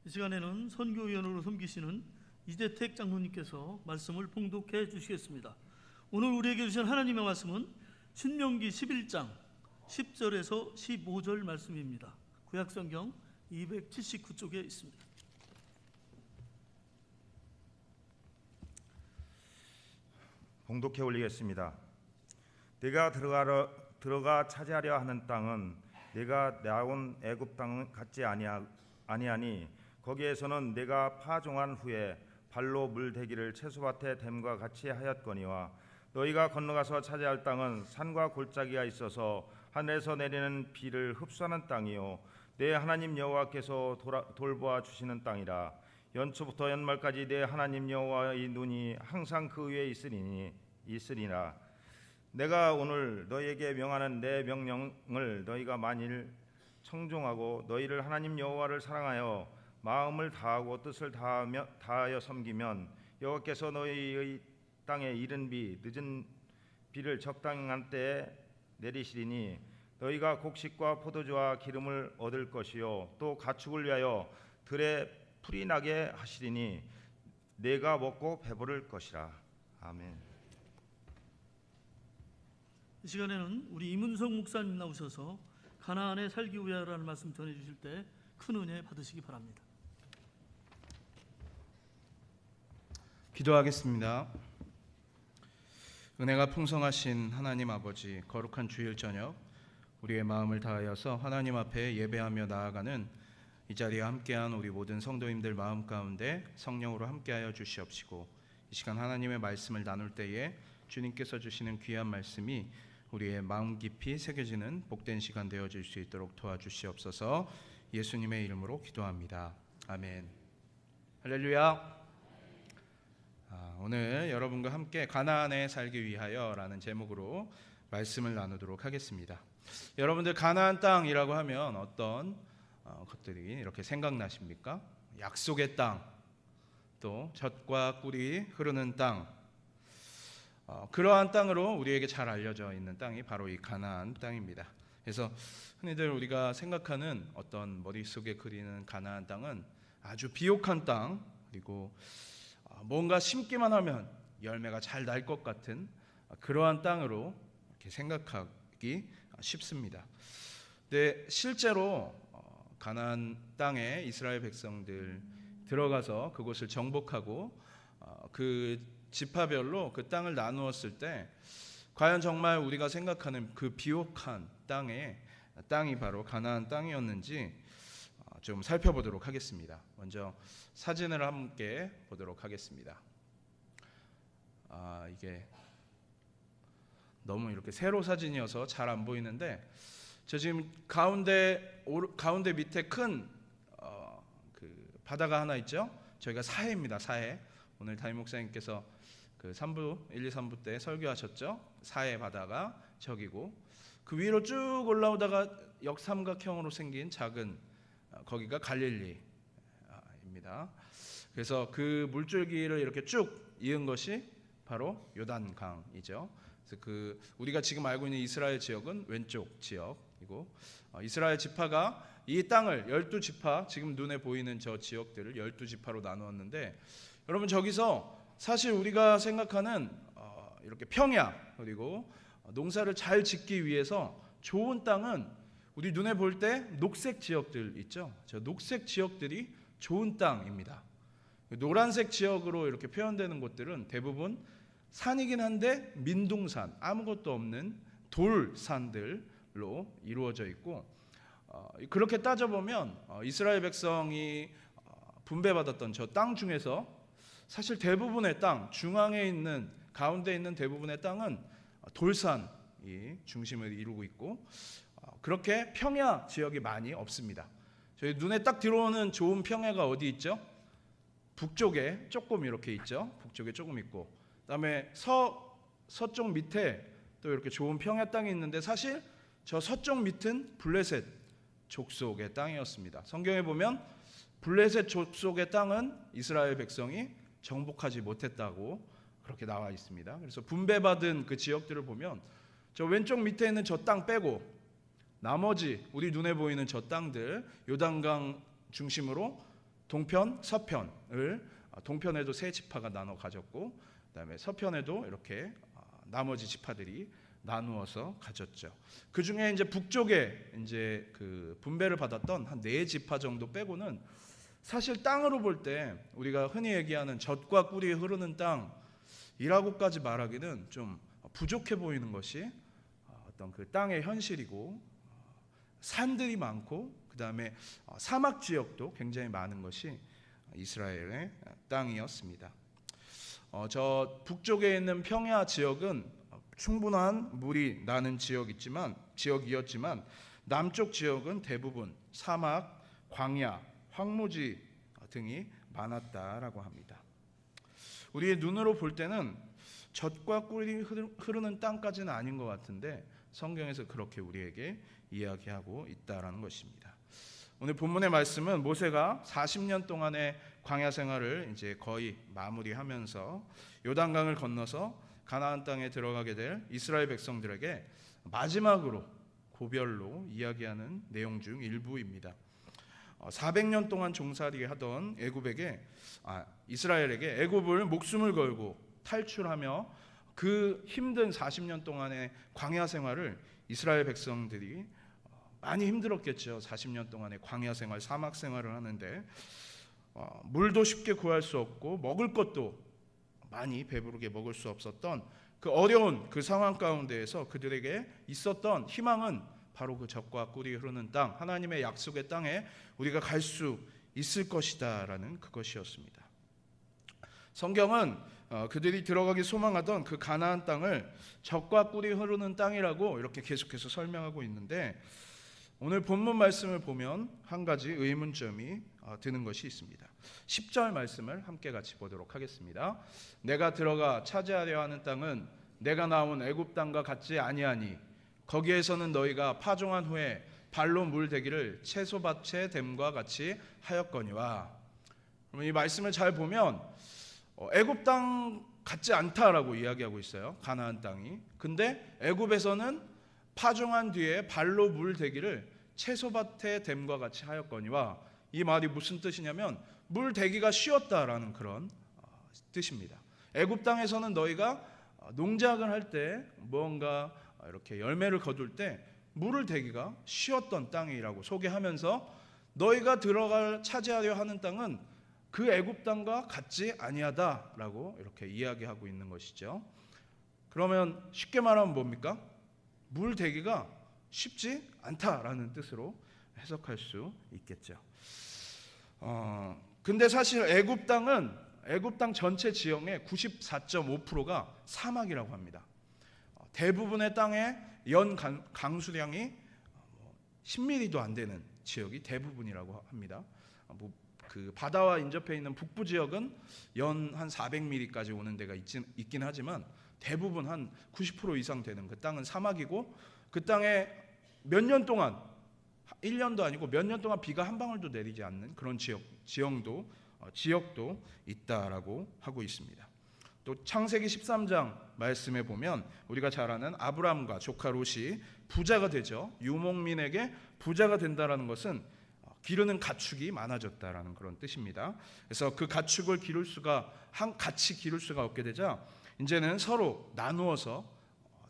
이 시간에는 선교위원으로 섬기시는 이재택 장로님께서 말씀을 봉독해 주시겠습니다. 오늘 우리에게 주신 하나님의 말씀은 신명기 11장 10절에서 15절 말씀입니다. 구약성경 279쪽에 있습니다. 봉독해 올리겠습니다. 네가 들어가 차지하려 하는 땅은 네가 나온 애굽 땅 같지 아니하니 거기에서는 네가 파종한 후에 발로 물대기를 채소밭에 댐과 같이 하였거니와 너희가 건너가서 차지할 땅은 산과 골짜기가 있어서 하늘에서 내리는 비를 흡수하는 땅이요 내 하나님 여호와께서 돌보아 주시는 땅이라. 연초부터 연말까지 내 하나님 여호와의 눈이 항상 그 위에 있으리라. 내가 오늘 너희에게 명하는 내 명령을 너희가 만일 청종하고 너희를 하나님 여호와를 사랑하여 마음을 다하고 뜻을 다하여 섬기면 여호와께서 너희의 땅에 이른 비 늦은 비를 적당한 때에 내리시리니 너희가 곡식과 포도주와 기름을 얻을 것이요 또 가축을 위하여 들에 풀이 나게 하시리니 내가 먹고 배부를 것이라. 아멘. 이 시간에는 우리 이문성 목사님 나오셔서 가나안에 살기 위하여라는 말씀 전해주실 때 큰 은혜 받으시기 바랍니다. 기도하겠습니다. 은혜가 풍성하신 하나님 아버지, 거룩한 주일 저녁 우리의 마음을 다하여서 하나님 앞에 예배하며 나아가는 이 자리에 함께한 우리 모든 성도님들 마음 가운데 성령으로 함께하여 주시옵시고 이 시간 하나님의 말씀을 나눌 때에 주님께서 주시는 귀한 말씀이 우리의 마음 깊이 새겨지는 복된 시간 되어질 수 있도록 도와주시옵소서. 예수님의 이름으로 기도합니다. 아멘. 할렐루야. 오늘 여러분과 함께 가나안에 살기 위하여라는 제목으로 말씀을 나누도록 하겠습니다. 여러분들 가나안 땅이라고 하면 어떤 것들이 이렇게 생각나십니까? 약속의 땅, 또 젖과 꿀이 흐르는 땅, 그러한 땅으로 우리에게 잘 알려져 있는 땅이 바로 이 가나안 땅입니다. 그래서 흔히들 우리가 생각하는 어떤 머릿속에 그리는 가나안 땅은 아주 비옥한 땅, 그리고 뭔가 심기만 하면 열매가 잘 날 것 같은 그러한 땅으로 이렇게 생각하기 쉽습니다. 근데 실제로 가나안 땅에 이스라엘 백성들 들어가서 그곳을 정복하고 그 지파별로 그 땅을 나누었을 때 과연 정말 우리가 생각하는 그 비옥한 땅이 바로 가나안 땅이었는지 좀 살펴보도록 하겠습니다. 먼저 사진을 함께 보도록 하겠습니다. 이게 너무 이렇게 세로 사진이어서 잘 안 보이는데 저 지금 가운데 밑에 큰 그 바다가 하나 있죠. 저희가 사해입니다. 사해. 오늘 담임 목사님께서 그 3부 1, 2, 3부 때 설교하셨죠. 사해 바다가 저기고 그 위로 쭉 올라오다가 역삼각형으로 생긴 작은 거기가 갈릴리입니다. 그래서 그 물줄기를 이렇게 쭉 이은 것이 바로 요단강이죠. 그래서 그 우리가 지금 알고 있는 이스라엘 지역은 왼쪽 지역이고 이스라엘 지파가 이 땅을 12지파, 지금 눈에 보이는 저 지역들을 12지파로 나누었는데 여러분 저기서 사실 우리가 생각하는 이렇게 평야 그리고 농사를 잘 짓기 위해서 좋은 땅은 우리 눈에 볼 때 녹색 지역들 있죠. 저 녹색 지역들이 좋은 땅입니다. 노란색 지역으로 이렇게 표현되는 곳들은 대부분 산이긴 한데 민둥산, 아무것도 없는 돌산들로 이루어져 있고 그렇게 따져보면 이스라엘 백성이 분배받았던 저 땅 중에서 사실 대부분의 땅, 중앙에 있는 가운데 있는 대부분의 땅은 돌산이 중심을 이루고 있고 그렇게 평야 지역이 많이 없습니다. 저희 눈에 딱 들어오는 좋은 평야가 어디 있죠? 북쪽에 조금 이렇게 있죠. 북쪽에 조금 있고 그다음에 서쪽 밑에 또 이렇게 좋은 평야 땅이 있는데 사실 저 서쪽 밑은 블레셋 족속의 땅이었습니다. 성경에 보면 블레셋 족속의 땅은 이스라엘 백성이 정복하지 못했다고 그렇게 나와 있습니다. 그래서 분배받은 그 지역들을 보면 저 왼쪽 밑에 있는 저 땅 빼고 나머지 우리 눈에 보이는 저 땅들 요단강 중심으로 동편, 서편을 동편에도 세 지파가 나눠 가졌고 그다음에 서편에도 이렇게 나머지 지파들이 나누어서 가졌죠. 그 중에 이제 북쪽에 이제 그 분배를 받았던 한 네 지파 정도 빼고는 사실 땅으로 볼 때 우리가 흔히 얘기하는 젖과 꿀이 흐르는 땅이라고까지 말하기는 좀 부족해 보이는 것이 어떤 그 땅의 현실이고 산들이 많고 그다음에 사막 지역도 굉장히 많은 것이 이스라엘의 땅이었습니다. 저 북쪽에 있는 평야 지역은 충분한 물이 나는 지역이었지만 남쪽 지역은 대부분 사막, 광야, 황무지 등이 많았다라고 합니다. 우리의 눈으로 볼 때는 젖과 꿀이 흐르는 땅까지는 아닌 것 같은데 성경에서 그렇게 우리에게 이야기하고 있다라는 것입니다. 오늘 본문의 말씀은 모세가 40년 동안의 광야 생활을 이제 거의 마무리하면서 요단강을 건너서 가나안 땅에 들어가게 될 이스라엘 백성들에게 마지막으로 고별로 이야기하는 내용 중 일부입니다. 400년 동안 종살이 하던 이스라엘에게 애굽을 목숨을 걸고 탈출하며 그 힘든 40년 동안의 광야 생활을 이스라엘 백성들이 많이 힘들었겠죠. 40년 동안의 광야 생활, 사막 생활을 하는데 물도 쉽게 구할 수 없고 먹을 것도 많이 배부르게 먹을 수 없었던 그 어려운 그 상황 가운데에서 그들에게 있었던 희망은 바로 그 젖과 꿀이 흐르는 땅, 하나님의 약속의 땅에 우리가 갈 수 있을 것이다라는 그것이었습니다. 성경은 그들이 들어가기 소망하던 그 가나안 땅을 젖과 꿀이 흐르는 땅이라고 이렇게 계속해서 설명하고 있는데 오늘 본문 말씀을 보면 한 가지 의문점이 드는 것이 있습니다. 10절 말씀을 함께 같이 보도록 하겠습니다. 내가 들어가 차지하려 하는 땅은 내가 나온 애굽 땅과 같지 아니하니 거기에서는 너희가 파종한 후에 발로 물 대기를 채소밭에 댐과 같이 하였거니와. 그러면 이 말씀을 잘 보면 애굽 땅 같지 않다라고 이야기하고 있어요. 가나안 땅이. 근데 애굽에서는 파종한 뒤에 발로 물 대기를 채소밭에 댐과 같이 하였거니와, 이 말이 무슨 뜻이냐면 물 대기가 쉬었다라는 그런 뜻입니다. 애굽 땅에서는 너희가 농작을 할 때 무언가 이렇게 열매를 거둘 때 물을 대기가 쉬었던 땅이라고 소개하면서 너희가 들어갈 차지하려 하는 땅은 그 애굽 땅과 같지 아니하다라고 이렇게 이야기하고 있는 것이죠. 그러면 쉽게 말하면 뭡니까? 물 대기가 쉽지 않다라는 뜻으로 해석할 수 있겠죠. 근데 사실 애굽 땅 전체 지형의 94.5%가 사막이라고 합니다. 대부분의 땅의 연 강수량이 10mm도 안 되는 지역이 대부분이라고 합니다. 그 바다와 인접해 있는 북부 지역은 연 한 400mm까지 오는 데가 있긴 하지만 대부분 한 90% 이상 되는 그 땅은 사막이고, 그 땅에 몇 년 동안 1년도 아니고 몇 년 동안 비가 한 방울도 내리지 않는 그런 지역도 있다라고 하고 있습니다. 또 창세기 13장 말씀에 보면 우리가 잘 아는 아브람과 조카 롯이 부자가 되죠. 유목민에게 부자가 된다라는 것은 기르는 가축이 많아졌다라는 그런 뜻입니다. 그래서 그 가축을 같이 기를 수가 없게 되자 이제는 서로 나누어서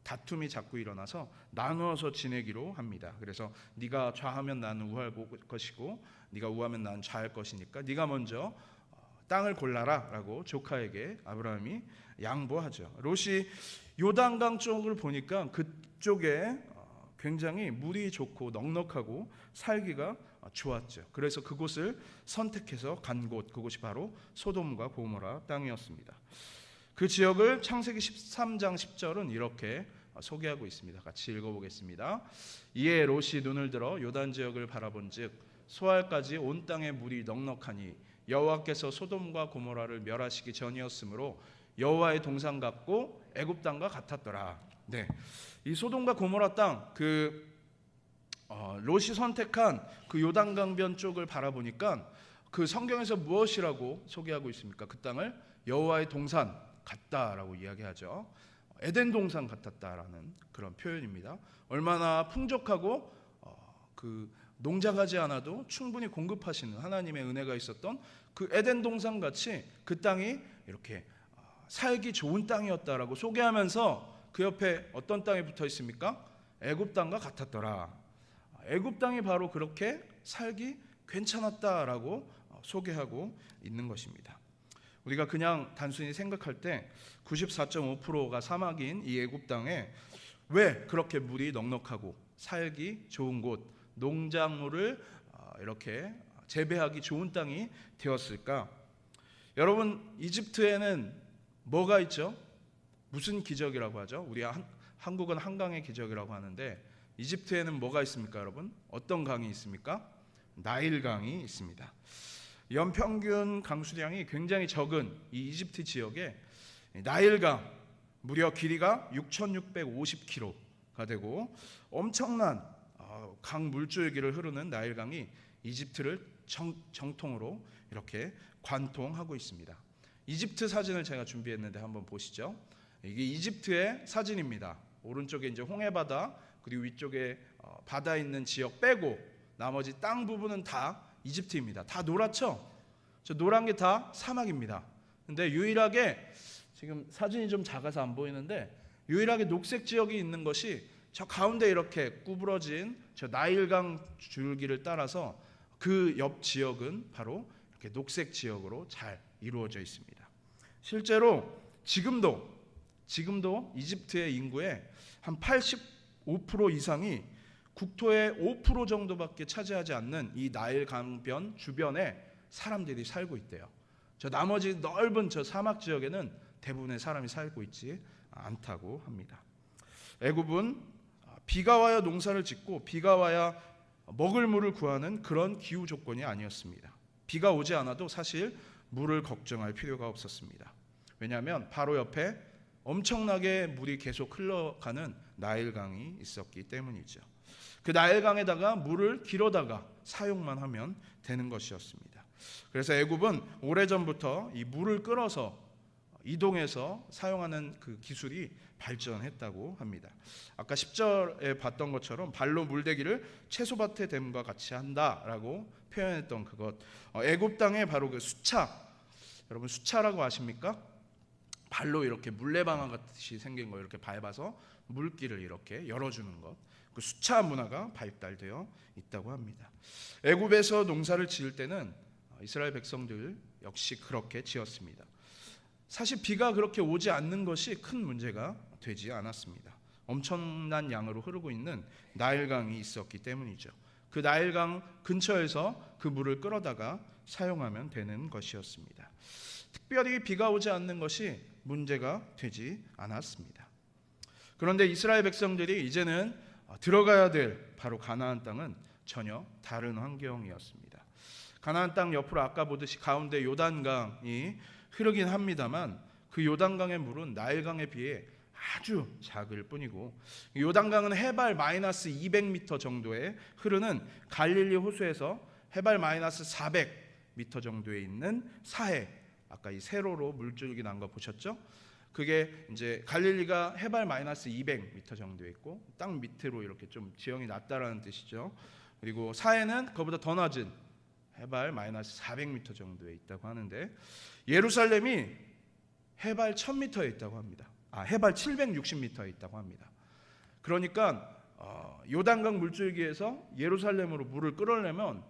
다툼이 자꾸 일어나서 나누어서 지내기로 합니다. 그래서 네가 좌하면 나는 우할 것이고 네가 우하면 나는 좌할 것이니까 네가 먼저 땅을 골라라라고 조카에게 아브라함이 양보하죠. 롯이 요단강 쪽을 보니까 그쪽에 굉장히 물이 좋고 넉넉하고 살기가 좋았죠. 그래서 그곳을 선택해서 간 곳, 그곳이 바로 소돔과 고모라 땅이었습니다. 그 지역을 창세기 13장 10절은 이렇게 소개하고 있습니다. 같이 읽어보겠습니다. 이에 롯이 눈을 들어 요단 지역을 바라본즉 소알까지 온 땅에 물이 넉넉하니 여호와께서 소돔과 고모라를 멸하시기 전이었으므로 여호와의 동산 같고 애굽 땅과 같았더라. 네, 이 소돔과 고모라 땅, 롯이 선택한 그 요단강변 쪽을 바라보니까 그 성경에서 무엇이라고 소개하고 있습니까? 그 땅을 여호와의 동산 같다라고 이야기하죠. 에덴 동산 같았다라는 그런 표현입니다. 얼마나 풍족하고 농작하지 않아도 충분히 공급하시는 하나님의 은혜가 있었던 그 에덴 동산 같이 그 땅이 이렇게 살기 좋은 땅이었다라고 소개하면서 그 옆에 어떤 땅이 붙어 있습니까? 애굽 땅과 같았더라. 애굽 땅이 바로 그렇게 살기 괜찮았다라고 소개하고 있는 것입니다. 우리가 그냥 단순히 생각할 때 94.5%가 사막인 이 애굽 땅에 왜 그렇게 물이 넉넉하고 살기 좋은 곳, 농작물을 이렇게 재배하기 좋은 땅이 되었을까? 여러분, 이집트에는 뭐가 있죠? 무슨 기적이라고 하죠? 우리 한국은 한강의 기적이라고 하는데 이집트에는 뭐가 있습니까, 여러분? 어떤 강이 있습니까? 나일강이 있습니다. 연평균 강수량이 굉장히 적은 이 이집트 지역에 나일강, 무려 길이가 6,650km가 되고 엄청난 강 물줄기를 흐르는 나일강이 이집트를 정통으로 이렇게 관통하고 있습니다. 이집트 사진을 제가 준비했는데 한번 보시죠. 이게 이집트의 사진입니다. 오른쪽에 이제 홍해바다, 그리고 위쪽에 바다 있는 지역 빼고 나머지 땅 부분은 다 이집트입니다. 다 노랗죠? 저 노란 게 다 사막입니다. 근데 유일하게 지금 사진이 좀 작아서 안 보이는데 유일하게 녹색 지역이 있는 것이 저 가운데 이렇게 구부러진 저 나일강 줄기를 따라서 그 옆 지역은 바로 이렇게 녹색 지역으로 잘 이루어져 있습니다. 실제로 지금도 이집트의 인구의 한 85% 이상이 국토의 5% 정도밖에 차지하지 않는 이 나일 강변 주변에 사람들이 살고 있대요. 저 나머지 넓은 저 사막 지역에는 대부분의 사람이 살고 있지 않다고 합니다. 애굽은 비가 와야 농사를 짓고 비가 와야 먹을 물을 구하는 그런 기후 조건이 아니었습니다. 비가 오지 않아도 사실 물을 걱정할 필요가 없었습니다. 왜냐하면 바로 옆에 엄청나게 물이 계속 흘러가는 나일강이 있었기 때문이죠. 그 나일강에다가 물을 길어다가 사용만 하면 되는 것이었습니다. 그래서 애굽은 오래전부터 이 물을 끌어서 이동해서 사용하는 그 기술이 발전했다고 합니다. 아까 10절에 봤던 것처럼 발로 물대기를 채소밭에 댐과 같이 한다라고 표현했던 그것, 애굽 땅에 바로 그 수차, 여러분 수차라고 아십니까? 발로 이렇게 물레방아 같이 생긴 거 이렇게 밟아서 물길을 이렇게 열어주는 것, 그 수차 문화가 발달되어 있다고 합니다. 애굽에서 농사를 지을 때는 이스라엘 백성들 역시 그렇게 지었습니다. 사실 비가 그렇게 오지 않는 것이 큰 문제가 되지 않았습니다. 엄청난 양으로 흐르고 있는 나일강이 있었기 때문이죠. 그 나일강 근처에서 그 물을 끌어다가 사용하면 되는 것이었습니다. 특별히 비가 오지 않는 것이 문제가 되지 않았습니다. 그런데 이스라엘 백성들이 이제는 들어가야 될 바로 가나안 땅은 전혀 다른 환경이었습니다. 가나안 땅 옆으로 아까 보듯이 가운데 요단강이 흐르긴 합니다만 그 요단강의 물은 나일강에 비해 아주 작을 뿐이고 요단강은 해발 마이너스 200m 정도에 흐르는 갈릴리 호수에서 해발 마이너스 400m 정도에 있는 사해, 아까 이 세로로 물줄기 난 거 보셨죠? 그게 이제 갈릴리가 해발 마이너스 200m 정도에 있고 땅 밑으로 이렇게 좀 지형이 낮다라는 뜻이죠. 그리고 사해는 그보다 더 낮은 해발 마이너스 400m 정도에 있다고 하는데 예루살렘이 해발 1000m에 있다고 합니다. 해발 760m에 있다고 합니다. 그러니까 요단강 물줄기에서 예루살렘으로 물을 끌어내면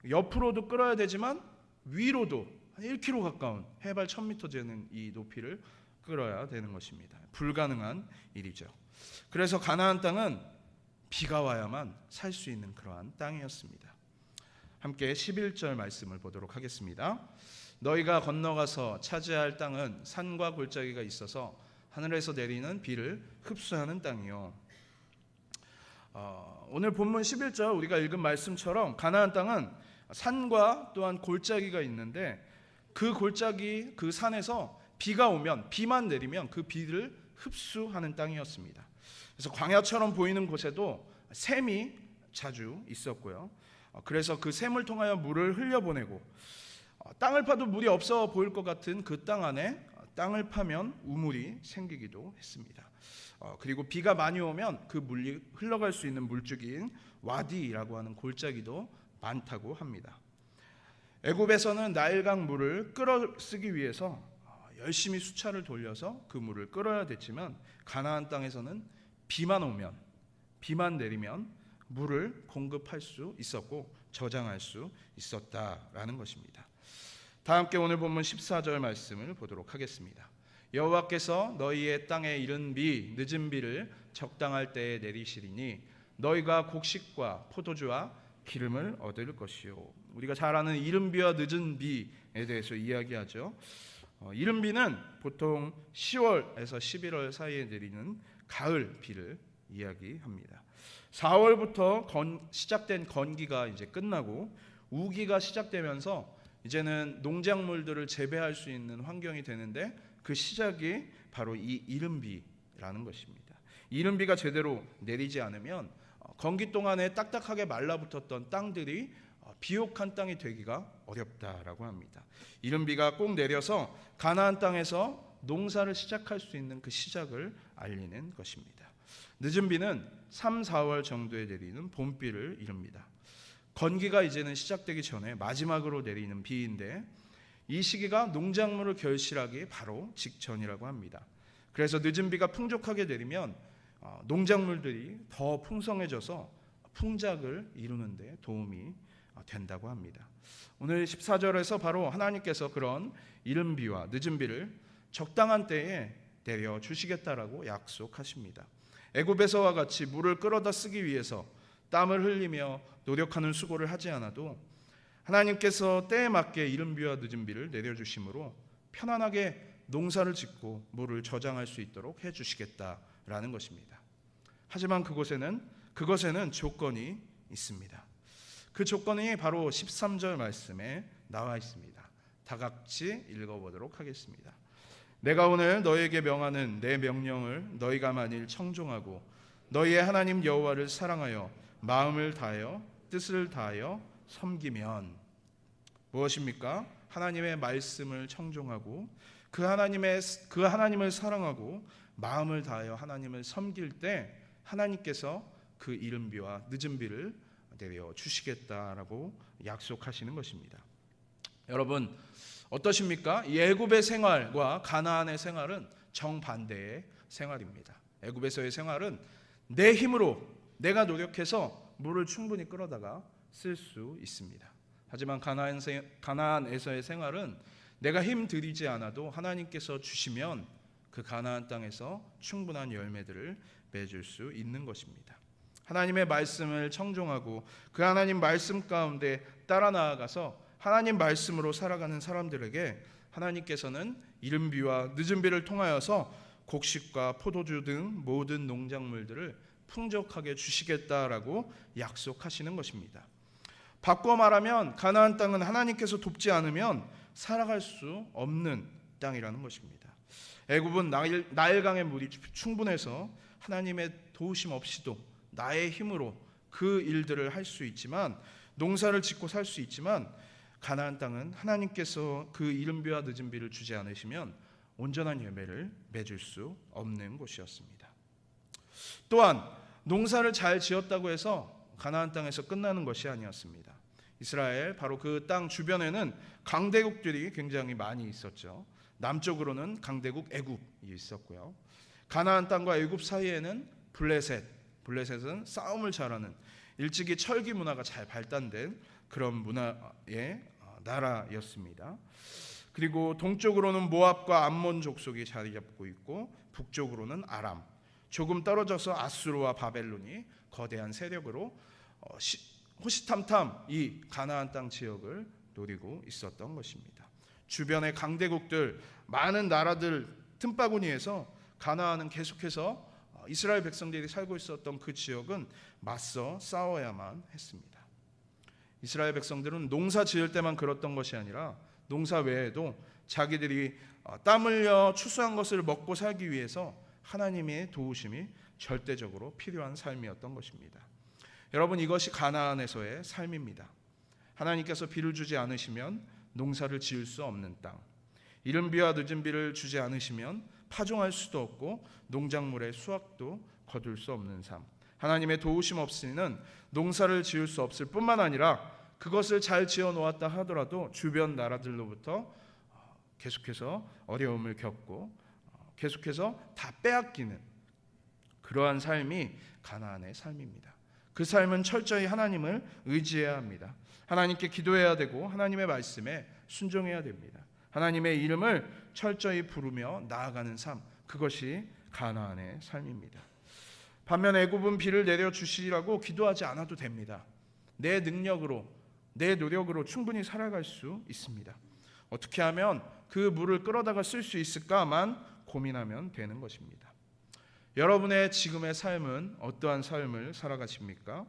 옆으로도 끌어야 되지만 위로도 한 1km 가까운 해발 1000m 되는 이 높이를 끌어야 되는 것입니다. 불가능한 일이죠. 그래서 가나안 땅은 비가 와야만 살 수 있는 그러한 땅이었습니다. 함께 11절 말씀을 보도록 하겠습니다. 너희가 건너가서 차지할 땅은 산과 골짜기가 있어서 하늘에서 내리는 비를 흡수하는 땅이요. 오늘 본문 11절 우리가 읽은 말씀처럼 가나안 땅은 산과 또한 골짜기가 있는데 그 골짜기, 그 산에서 비가 오면, 비만 내리면 그 비를 흡수하는 땅이었습니다. 그래서 광야처럼 보이는 곳에도 샘이 자주 있었고요. 그래서 그 샘을 통하여 물을 흘려보내고 땅을 파도 물이 없어 보일 것 같은 그 땅 안에 땅을 파면 우물이 생기기도 했습니다. 그리고 비가 많이 오면 그 물이 흘러갈 수 있는 물줄기인 와디라고 하는 골짜기도 많다고 합니다. 애굽에서는 나일강 물을 끌어 쓰기 위해서 열심히 수차를 돌려서 그 물을 끌어야 됐지만 가나안 땅에서는 비만 내리면 물을 공급할 수 있었고 저장할 수 있었다라는 것입니다. 다 함께 오늘 본문 14절 말씀을 보도록 하겠습니다. 여호와께서 너희의 땅에 이른 비 늦은 비를 적당할 때에 내리시리니 너희가 곡식과 포도주와 기름을 얻을 것이요. 우리가 잘 아는 이른 비와 늦은 비에 대해서 이야기하죠. 이른 비는 보통 10월에서 11월 사이에 내리는 가을 비를 이야기합니다. 4월부터 시작된 건기가 이제 끝나고 우기가 시작되면서 이제는 농작물들을 재배할 수 있는 환경이 되는데 그 시작이 바로 이 이른 비라는 것입니다. 이른 비가 제대로 내리지 않으면 건기 동안에 딱딱하게 말라붙었던 땅들이 비옥한 땅이 되기가 어렵다라고 합니다. 이른 비가 꼭 내려서 가나안 땅에서 농사를 시작할 수 있는 그 시작을 알리는 것입니다. 늦은 비는 3, 4월 정도에 내리는 봄비를 이릅니다. 건기가 이제는 시작되기 전에 마지막으로 내리는 비인데 이 시기가 농작물을 결실하기 바로 직전이라고 합니다. 그래서 늦은 비가 풍족하게 내리면 농작물들이 더 풍성해져서 풍작을 이루는 데 도움이 된다고 합니다. 오늘 14절에서 바로 하나님께서 그런 이른 비와 늦은 비를 적당한 때에 내려 주시겠다라고 약속하십니다. 애굽에서와 같이 물을 끌어다 쓰기 위해서 땀을 흘리며 노력하는 수고를 하지 않아도 하나님께서 때에 맞게 이른 비와 늦은 비를 내려주심으로 편안하게 농사를 짓고 물을 저장할 수 있도록 해주시겠다라는 것입니다. 하지만 그것에는 조건이 있습니다. 그 조건이 바로 13절 말씀에 나와 있습니다. 다 같이 읽어보도록 하겠습니다. 내가 오늘 너희에게 명하는 내 명령을 너희가 만일 청종하고 너희의 하나님 여호와를 사랑하여 마음을 다하여 뜻을 다하여 섬기면 무엇입니까? 하나님의 말씀을 청종하고 그 하나님을 사랑하고 마음을 다하여 하나님을 섬길 때 하나님께서 그 이른 비와 늦은 비를 내려 주시겠다라고 약속하시는 것입니다. 여러분 어떠십니까? 이 애굽의 생활과 가나안의 생활은 정반대의 생활입니다. 애굽에서의 생활은 내 힘으로 내가 노력해서 물을 충분히 끌어다가 쓸 수 있습니다. 하지만 가나안에서의 생활은 내가 힘 들이지 않아도 하나님께서 주시면 그 가나안 땅에서 충분한 열매들을 맺을 수 있는 것입니다. 하나님의 말씀을 청종하고 그 하나님 말씀 가운데 따라 나아가서 하나님 말씀으로 살아가는 사람들에게 하나님께서는 이른 비와 늦은 비를 통하여서 곡식과 포도주 등 모든 농작물들을 풍족하게 주시겠다라고 약속하시는 것입니다. 바꿔 말하면 가나안 땅은 하나님께서 돕지 않으면 살아갈 수 없는 땅이라는 것입니다. 애굽은 나일강의 물이 충분해서 하나님의 도우심 없이도 나의 힘으로 그 일들을 할 수 있지만 농사를 짓고 살 수 있지만 가나안 땅은 하나님께서 그 이른 비와 늦은 비를 주지 않으시면 온전한 열매를 맺을 수 없는 곳이었습니다. 또한 농사를 잘 지었다고 해서 가나안 땅에서 끝나는 것이 아니었습니다. 이스라엘 바로 그 땅 주변에는 강대국들이 굉장히 많이 있었죠. 남쪽으로는 강대국 애굽이 있었고요. 가나안 땅과 애굽 사이에는 블레셋은 싸움을 잘하는 일찍이 철기 문화가 잘 발달된 그런 문화의 나라였습니다. 그리고 동쪽으로는 모압과 암몬 족속이 자리 잡고 있고 북쪽으로는 아람, 조금 떨어져서 아수르와 바벨론이 거대한 세력으로 호시탐탐 이 가나안 땅 지역을 노리고 있었던 것입니다. 주변의 강대국들, 많은 나라들 틈바구니에서 가나안은 계속해서 이스라엘 백성들이 살고 있었던 그 지역은 맞서 싸워야만 했습니다. 이스라엘 백성들은 농사 지을 때만 그랬던 것이 아니라 농사 외에도 자기들이 땀 흘려 추수한 것을 먹고 살기 위해서 하나님의 도우심이 절대적으로 필요한 삶이었던 것입니다. 여러분 이것이 가나안에서의 삶입니다. 하나님께서 비를 주지 않으시면 농사를 지을 수 없는 땅, 이른 비와 늦은 비를 주지 않으시면 파종할 수도 없고 농작물의 수확도 거둘 수 없는 삶, 하나님의 도우심 없이는 농사를 지을 수 없을 뿐만 아니라 그것을 잘 지어 놓았다 하더라도 주변 나라들로부터 계속해서 어려움을 겪고 계속해서 다 빼앗기는 그러한 삶이 가나안의 삶입니다. 그 삶은 철저히 하나님을 의지해야 합니다. 하나님께 기도해야 되고 하나님의 말씀에 순종해야 됩니다. 하나님의 이름을 철저히 부르며 나아가는 삶, 그것이 가나안의 삶입니다. 반면 애굽은 비를 내려주시라고 기도하지 않아도 됩니다. 내 능력으로, 내 노력으로 충분히 살아갈 수 있습니다. 어떻게 하면 그 물을 끌어다가 쓸 수 있을까만 고민하면 되는 것입니다. 여러분의 지금의 삶은 어떠한 삶을 살아가십니까?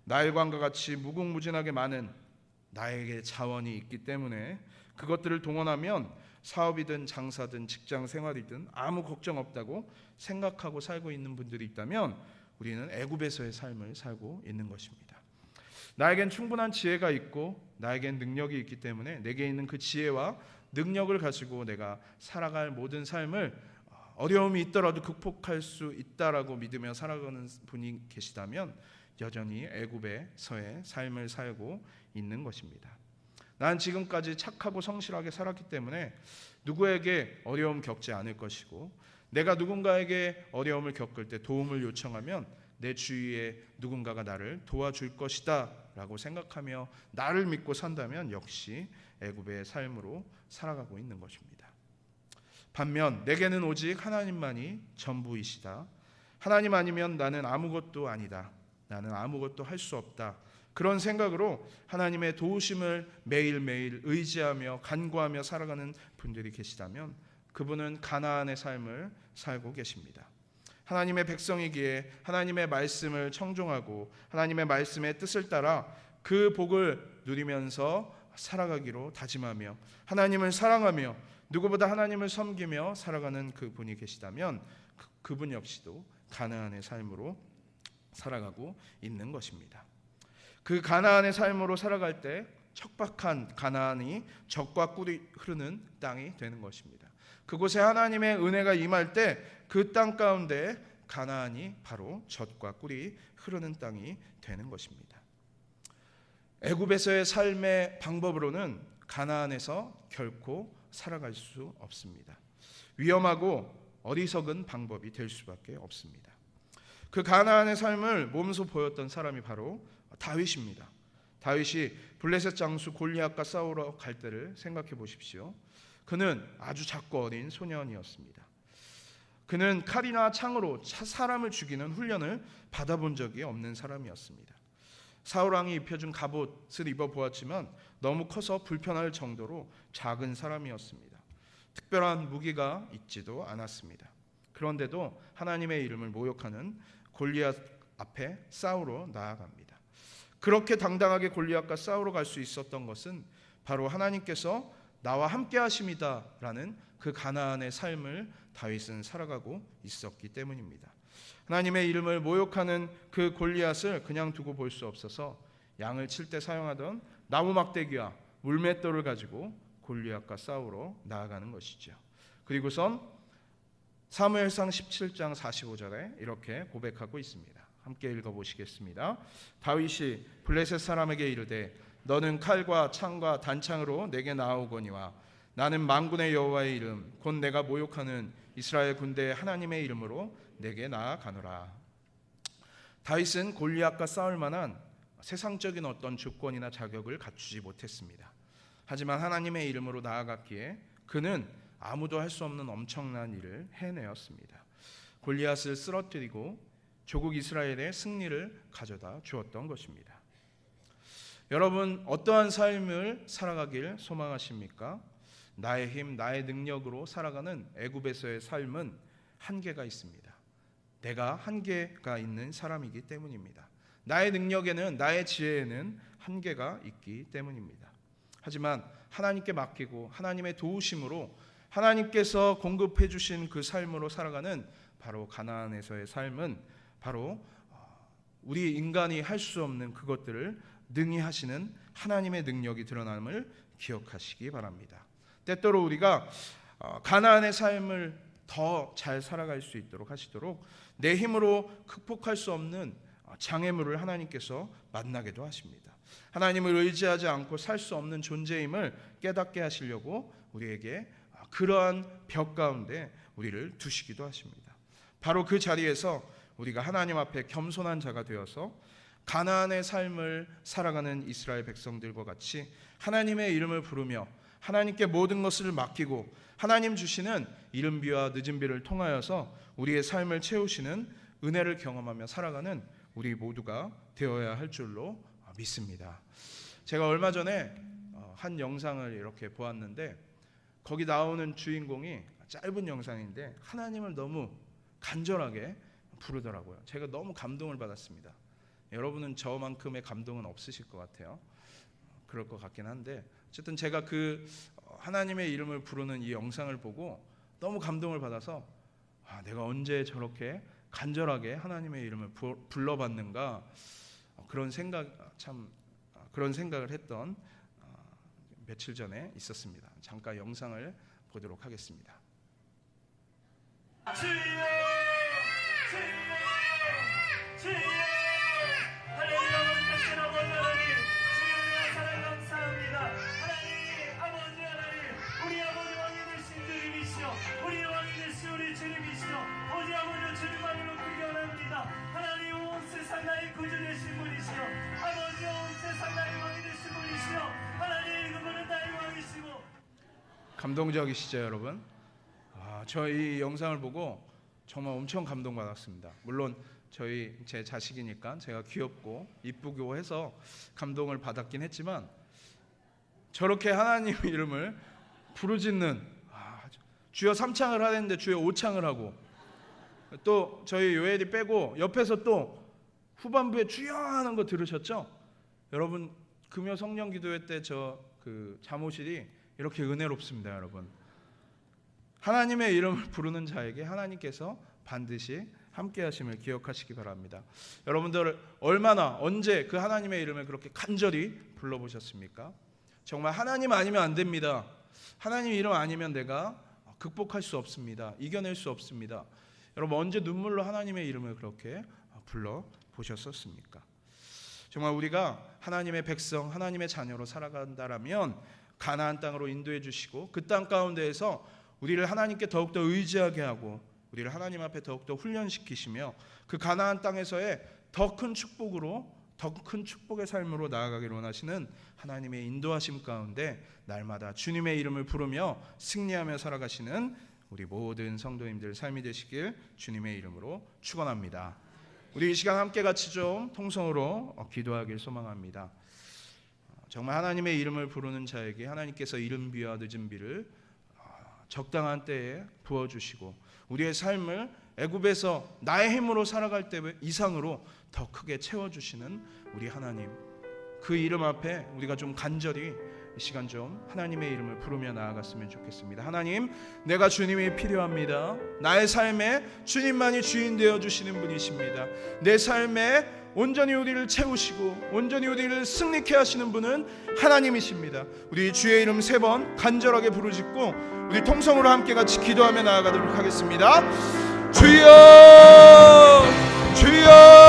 나일강과 같이 무궁무진하게 많은 나에게 자원이 있기 때문에 그것들을 동원하면 사업이든 장사든 직장 생활이든 아무 걱정 없다고 생각하고 살고 있는 분들이 있다면 우리는 애굽에서의 삶을 살고 있는 것입니다. 나에겐 충분한 지혜가 있고 나에겐 능력이 있기 때문에 내게 있는 그 지혜와 능력을 가지고 내가 살아갈 모든 삶을 어려움이 있더라도 극복할 수 있다라고 믿으며 살아가는 분이 계시다면 여전히 애굽에서의 삶을 살고 있는 것입니다. 난 지금까지 착하고 성실하게 살았기 때문에 누구에게 어려움 겪지 않을 것이고 내가 누군가에게 어려움을 겪을 때 도움을 요청하면 내 주위에 누군가가 나를 도와줄 것이다 라고 생각하며 나를 믿고 산다면 역시 애굽의 삶으로 살아가고 있는 것입니다. 반면 내게는 오직 하나님만이 전부이시다. 하나님 아니면 나는 아무것도 아니다. 나는 아무것도 할 수 없다. 그런 생각으로 하나님의 도우심을 매일매일 의지하며 간구하며 살아가는 분들이 계시다면 그분은 가나안의 삶을 살고 계십니다. 하나님의 백성이기에 하나님의 말씀을 청종하고 하나님의 말씀의 뜻을 따라 그 복을 누리면서 살아가기로 다짐하며 하나님을 사랑하며 누구보다 하나님을 섬기며 살아가는 그분이 계시다면 그분 역시도 가나안의 삶으로 살아가고 있는 것입니다. 그 가나안의 삶으로 살아갈 때 척박한 가나안이 젖과 꿀이 흐르는 땅이 되는 것입니다. 그곳에 하나님의 은혜가 임할 때 그 땅 가운데 가나안이 바로 젖과 꿀이 흐르는 땅이 되는 것입니다. 애굽에서의 삶의 방법으로는 가나안에서 결코 살아갈 수 없습니다. 위험하고 어리석은 방법이 될 수밖에 없습니다. 그 가나안의 삶을 몸소 보였던 사람이 바로 다윗입니다. 다윗이 블레셋 장수 골리앗과 싸우러 갈 때를 생각해 보십시오. 그는 아주 작고 어린 소년이었습니다. 그는 칼이나 창으로 사람을 죽이는 훈련을 받아본 적이 없는 사람이었습니다. 사울왕이 입혀준 갑옷을 입어보았지만 너무 커서 불편할 정도로 작은 사람이었습니다. 특별한 무기가 있지도 않았습니다. 그런데도 하나님의 이름을 모욕하는 골리앗 앞에 싸우러 나아갑니다. 그렇게 당당하게 골리앗과 싸우러 갈 수 있었던 것은 바로 하나님께서 나와 함께 하심이다라는 그 가나안의 삶을 다윗은 살아가고 있었기 때문입니다. 하나님의 이름을 모욕하는 그 골리앗을 그냥 두고 볼 수 없어서 양을 칠 때 사용하던 나무 막대기와 물맷돌을 가지고 골리앗과 싸우러 나아가는 것이죠. 그리고선 사무엘상 17장 45절에 이렇게 고백하고 있습니다. 함께 읽어보시겠습니다. 다윗이 블레셋 사람에게 이르되 너는 칼과 창과 단창으로 내게 나아오거니와 나는 만군의 여호와의 이름 곧 내가 모욕하는 이스라엘 군대의 하나님의 이름으로 내게 나아가노라. 다윗은 골리앗과 싸울 만한 세상적인 어떤 조건이나 자격을 갖추지 못했습니다. 하지만 하나님의 이름으로 나아갔기에 그는 아무도 할 수 없는 엄청난 일을 해내었습니다. 골리앗을 쓰러뜨리고 조국 이스라엘의 승리를 가져다 주었던 것입니다. 여러분 어떠한 삶을 살아가길 소망하십니까? 나의 힘, 나의 능력으로 살아가는 애굽에서의 삶은 한계가 있습니다. 내가 한계가 있는 사람이기 때문입니다. 나의 능력에는, 나의 지혜에는 한계가 있기 때문입니다. 하지만 하나님께 맡기고 하나님의 도우심으로 하나님께서 공급해 주신 그 삶으로 살아가는 바로 가나안에서의 삶은 바로 우리 인간이 할 수 없는 그것들을 능히 하시는 하나님의 능력이 드러남을 기억하시기 바랍니다. 때때로 우리가 가나안의 삶을 더 잘 살아갈 수 있도록 하시도록 내 힘으로 극복할 수 없는 장애물을 하나님께서 만나게도 하십니다. 하나님을 의지하지 않고 살 수 없는 존재임을 깨닫게 하시려고 우리에게 그러한 벽 가운데 우리를 두시기도 하십니다. 바로 그 자리에서 우리가 하나님 앞에 겸손한 자가 되어서 가나안의 삶을 살아가는 이스라엘 백성들과 같이 하나님의 이름을 부르며 하나님께 모든 것을 맡기고 하나님 주시는 이른비와 늦은비를 통하여서 우리의 삶을 채우시는 은혜를 경험하며 살아가는 우리 모두가 되어야 할 줄로 믿습니다. 제가 얼마 전에 한 영상을 이렇게 보았는데 거기 나오는 주인공이 짧은 영상인데 하나님을 너무 간절하게 부르더라고요. 제가 너무 감동을 받았습니다. 여러분은 저만큼의 감동은 없으실 것 같아요. 그럴 것 같긴 한데 어쨌든 제가 그 하나님의 이름을 부르는 이 영상을 보고 너무 감동을 받아서 내가 언제 저렇게 간절하게 하나님의 이름을 불러봤는가 그런 생각을 했던 며칠 전에 있었습니다. 잠깐 영상을 보도록 하겠습니다. 주여 주여 주여 할렐루야. 아버지 아버지 하나님 주여 사랑 감사합니다. 하나님 아버지 하나님 우리 아버지 왕이 되신 주님이시여 우리 왕이 되신 우리 주님이시여 오직 아버지 주님만으로 구경합니다. 하나님 온 세상 나의 구주 되신 분이시여 아버지 온 세상 나의 왕이 되신 분이시여 하나님 그분은 나의 왕이시고. 감동적이시죠 여러분? 저 이 영상을 보고 정말 엄청 감동받았습니다. 물론 제 자식이니까 제가 귀엽고 이쁘고 해서 감동을 받았긴 했지만 저렇게 하나님 이름을 부르짖는 주여 3창을 하는데 주여 5창을 하고 또 저희 요엘이 빼고 옆에서 또 후반부에 주여 하는 거 들으셨죠? 여러분 금요 성령 기도회 때 그 잠옷일이 이렇게 은혜롭습니다. 여러분 하나님의 이름을 부르는 자에게 하나님께서 반드시 함께 하심을 기억하시기 바랍니다. 여러분들 얼마나 언제 그 하나님의 이름을 그렇게 간절히 불러보셨습니까? 정말 하나님 아니면 안 됩니다. 하나님 이름 아니면 내가 극복할 수 없습니다. 이겨낼 수 없습니다. 여러분 언제 눈물로 하나님의 이름을 그렇게 불러보셨었습니까? 정말 우리가 하나님의 백성, 하나님의 자녀로 살아간다라면 가나안 땅으로 인도해 주시고 그 땅 가운데에서 우리를 하나님께 더욱더 의지하게 하고 우리를 하나님 앞에 더욱더 훈련시키시며 그 가나안 땅에서의 더 큰 축복으로 더 큰 축복의 삶으로 나아가기를 원하시는 하나님의 인도하심 가운데 날마다 주님의 이름을 부르며 승리하며 살아가시는 우리 모든 성도님들 삶이 되시길 주님의 이름으로 축원합니다. 우리 이 시간 함께 같이 좀 통성으로 기도하길 소망합니다. 정말 하나님의 이름을 부르는 자에게 하나님께서 이른비와 늦은비를 적당한 때에 부어주시고 우리의 삶을 애굽에서 나의 힘으로 살아갈 때 이상으로 더 크게 채워주시는 우리 하나님, 그 이름 앞에 우리가 좀 간절히 이 시간 좀 하나님의 이름을 부르며 나아갔으면 좋겠습니다. 하나님, 내가 주님이 필요합니다. 나의 삶에 주님만이 주인 되어주시는 분이십니다. 내 삶에 온전히 우리를 채우시고 온전히 우리를 승리케 하시는 분은 하나님이십니다. 우리 주의 이름 3번 간절하게 부르짖고 우리 통성으로 함께 같이 기도하며 나아가도록 하겠습니다. 주여 주여